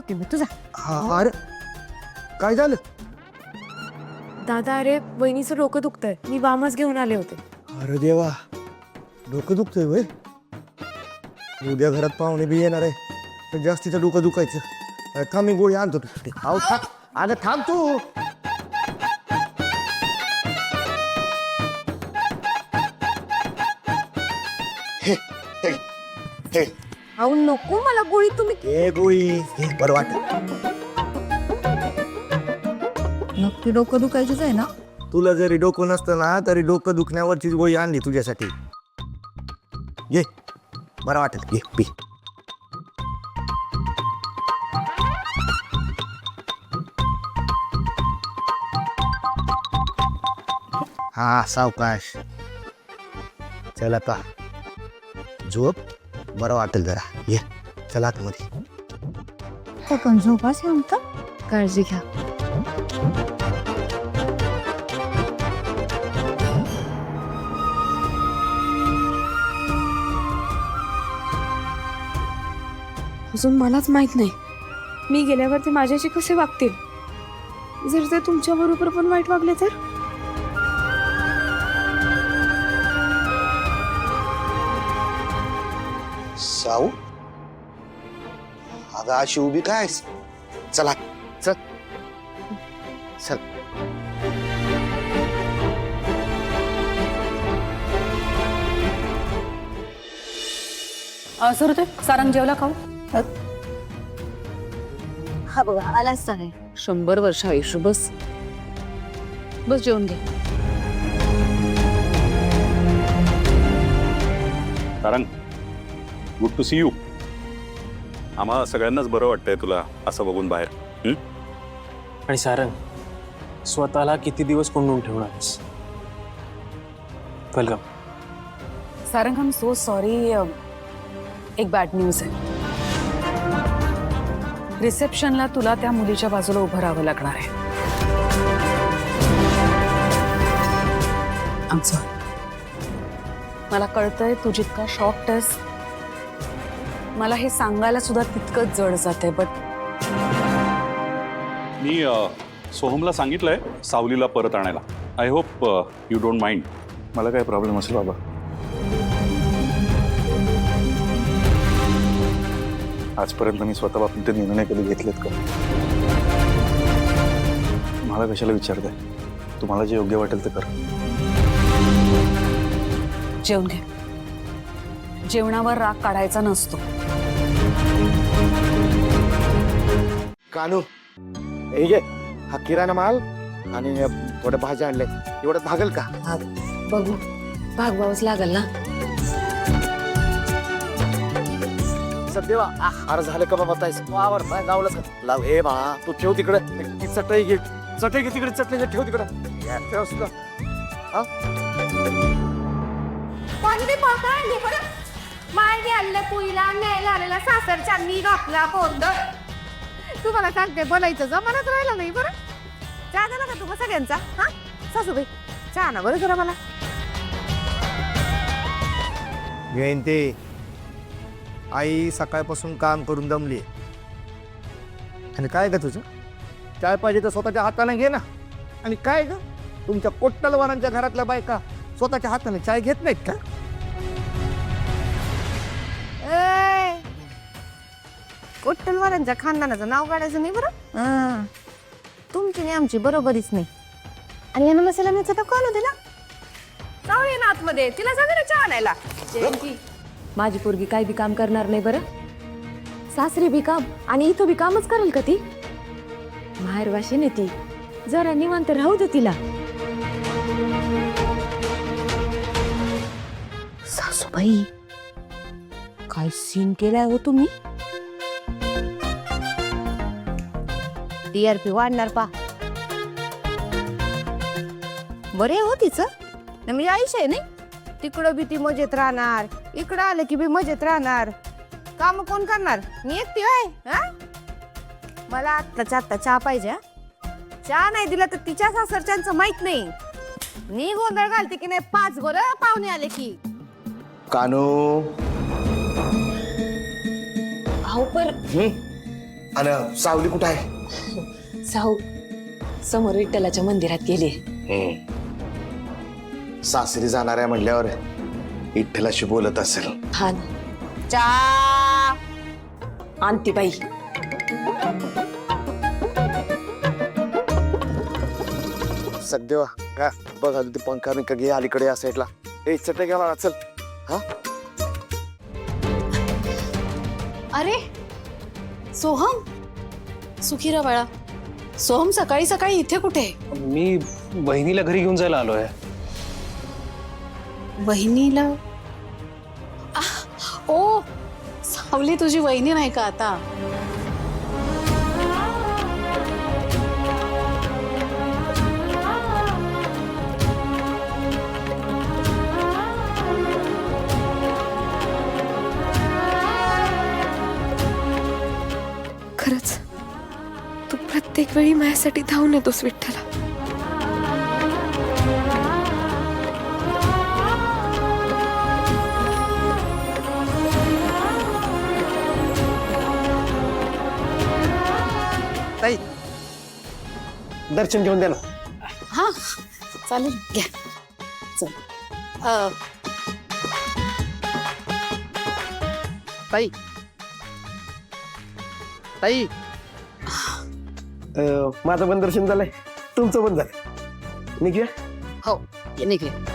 लावते मी तुझा. अरे काय झालं? दादा अरे वहिनीचं डोकं दुखतंय, मी वामच घेऊन आले होते. अरे देवा, डोकं दुखतंय वय. उद्या घरात पाहुणे बी येणार आहे, तर जास्तीचं डोकं दुखायचं. थांब मी गोळी आणतो. अहो थांब, अरे थांब तू. अहो नको मला गोळी, तुम्ही हे गोळी हे बरं वाटत. नक्की डोकं दुखायचंच आहे ना? तुला जरी डोकं नसतं ना तरी डोकं दुखण्यावरचीच गोळी आणली तुझ्यासाठी. घे, बरं वाटेल. घे पी. हा सावकाश. चल आता झोप, बरं वाटेल जरा. ये चला आतमध्ये. पण झोपाच म्हणता, काळजी घ्या. अजून मलाच माहित नाही मी गेल्यावर ते माझ्याशी कसे वागतील. जर ते तुमच्या बरोबर पण वाईट वागले तर? साऊ, अगं अशी उभी काय? चला चल चल. सर ते सारंग जेवला खाऊ? हा बघा आलाच आहे. 100 वर्ष आयुष्य. बस बस जेवून घे. Sarang, good to see you. आम्हा सगळ्यांनाच बरं वाटतंय तुला असं बघून बाहेर. आणि सारंग, स्वतःला किती दिवस कोंडून ठेवणार आहेस? Welcome. Sarang, I am so sorry. एक बॅड न्यूज आहे. रिसेप्शनला तुला त्या मुलीच्या बाजूला उभं राहावं लागणार आहे. I am sorry. मला कळतंय तू जितका शॉक्ड आहेस, मला हे सांगायला सुद्धा तितकंच जड जाते. बट मी सोहमला सांगितलंय सावलीला परत आणायला. I hope you don't mind. मला काय प्रॉब्लेम असेल बाबा? आजपर्यंत मी स्वतः बाबतीत ते निर्णय कधी घेतलेत का? मला कशाला विचारताय? तुम्हाला जे योग्य वाटेल ते कर. जेवून घे. जेवणावर राग काढायचा नसतो. कानू, हे घे, हा किराणा माल आणि थोड्या भाज्या आणले. एवढं भागल का? बघू, भागवावंच लागल ना. सदेवा, अरे झालं का बाबा? वावर गावलंच का? लाव हे बाळा, तू ठेव तिकडे. ती चटई घे, चटई घे तिकडे. चटणी ठेव तिकडे. ठेव सुद्धा. कोणती पकडली बरं? माळणी आणलं पुईला न्यायला आलेला सासरच्या मी घापला कोंड. तुम्हाला सांगते बोलायचं जमानच राहिला नाही बरं. चहा झाला का तुम्हा सगळ्यांचा? हा सासूबाई, चहा ना बरं जरा मला. घेईन ते. आई सकाळपासून काम करून दमली. आणि काय ग तुझं? चाय पाहिजे तर स्वतःच्या हाताने घे ना. आणि काय ग, तुमच्या कोट्टलवारांच्या घरातल्या बायका स्वतःच्या हाताने चाय घेत नाहीत का? कोट्टलवारांच्या खानदानाचं नाव काढायचं नाही बरं. तुमची नाही आमची बरोबरीच नाही. आणि यानं मसाला न्यायचा तर कोण दिला? जाऊया ना आतमध्ये, तिला सांगा ना चहा आणायला. जयंती, माझी पोरगी काय बी काम करणार नाही बरं. सासरी बी काम आणि इथं बी कामच करेल का ती? माहेर वाशीने ती, जरा निवांत राहू दे तिला. सासूबाई, काय सीन केलाय हो तुम्ही? टीआरपी वाढणार पा. बरे हो तिचं म्हणजे आयुष्य आहे नाही. तिकडं बी ती मजेत राहणार, इकडं आलं की बी मजेत राहणार. काम कोण करणार? मी एकटी आहे. हा, मला आत्ताच्या आत्ता चहा पाहिजे. चहा नाही दिला तर तिच्या सासरच्यांचं माहित नाही. मी गोंधळ घालते की नाही 5 बरं पाहुणे आले की. कानू, अहो पण आणि सावली कुठं आहे? साहू समोर विठ्ठलाच्या मंदिरात गेले. सासरी जाणार आहे म्हणल्यावर विठ्ठलाशी बोलत असेल. हा ना. आणती बाई. सध्या का बघ अजून ते पंखा बिंका घे अलीकडे या साईडला. ए चटई घ्या मला चल. हा अरे सोहम, सुखीरा बाळा. सोहम सकाळी सकाळी इथे कुठे? मी बहिणीला घरी घेऊन जायला आलोय. वहिनीला? ओ सावली तुझी वहिनी नाही का आता? खरंच तू प्रत्येक वेळी माझ्यासाठी धावून येतोस विठ्ठला. ताई दर्शन घेऊन द्या ना. हा चालेल, घ्या. चल. ताई ताई माझं पण दर्शन झालंय, तुमचं पण झालंय. निघूया. हो निघूया.